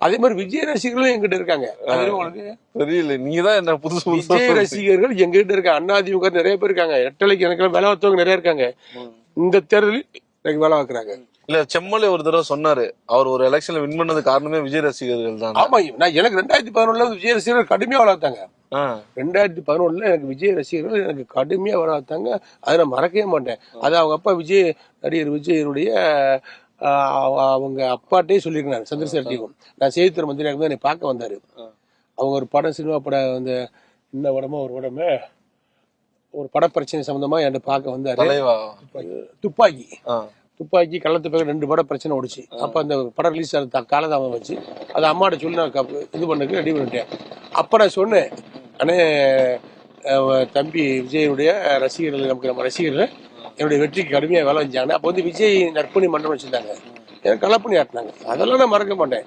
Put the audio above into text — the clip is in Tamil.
அதே மாதிரி விஜய் ரசிகர்களும் எங்கிட்ட இருக்காங்க. உங்களுக்கு தெரியல, நீங்க தான் என்ன புதுசு விஜய் ரசிகர்கள் எங்கிட்ட இருக்காங்க. அதிமுக நிறைய பேர் இருக்காங்க. எட்டலைக்கு எனக்கு வேலை பார்த்தவங்க நிறைய இருக்காங்க. இந்த தேர்தலில் எனக்கு வேலை வைக்கிறாங்க. இல்ல, செம்மலை ஒரு தடவை சொன்னாரு, அவர் ஒரு எலெக்ஷன்ல வின் பண்ணது காரணமே விஜய் ரசிகர்கள் தான். ஆமா, நான் எனக்கு 2011 விஜய் ரசிகர்கள் கடுமையா வளர்த்தாங்க. 2011 எனக்கு விஜய் ரசிகர்கள் எனக்கு கடுமையா வளர்த்தாங்க. அதை நான் மறக்கவே மாட்டேன். அது அவங்க அப்பா நடிகர் விஜயனுடைய அவங்க அப்பாட்டே சொல்லியிருந்தாரு, சந்திரசேகர். நான் செய்தித்துறை மந்திரியாக இருந்தா என்னை பார்க்க வந்தாரு. அவங்க ஒரு படம், சினிமா படம், அந்த என்ன படமோ ஒரு படமே, ஒரு பட பிரச்சனை சம்பந்தமா என்கிட்ட பார்க்க வந்தாரு. துப்பாக்கி கள்ளத்துப்பாக்கி 2 படம் பிரச்சனை ஓடிச்சு. அப்ப அந்த படம் ரிலீஸ் ஆன காலதாமம் வச்சு அதை அம்மாட்ட சொல்லி நான் இது பண்ணக்கு ரெடி பண்ணிட்டேன். அப்ப நான் சொன்னேன், அண்ணே தம்பி விஜயனுடைய ரசிகர்கள், நம்ம ரசிகர்கள் என்னுடைய வெற்றிக்கு கடுமையாக வேலை செஞ்சாங்க. அப்போ விஜய் நற்பணி மன்றம் வச்சிருந்தாங்க, எனக்கு களப்பணி ஆட்டினாங்க. அதெல்லாம் நான் மறக்க மாட்டேன்.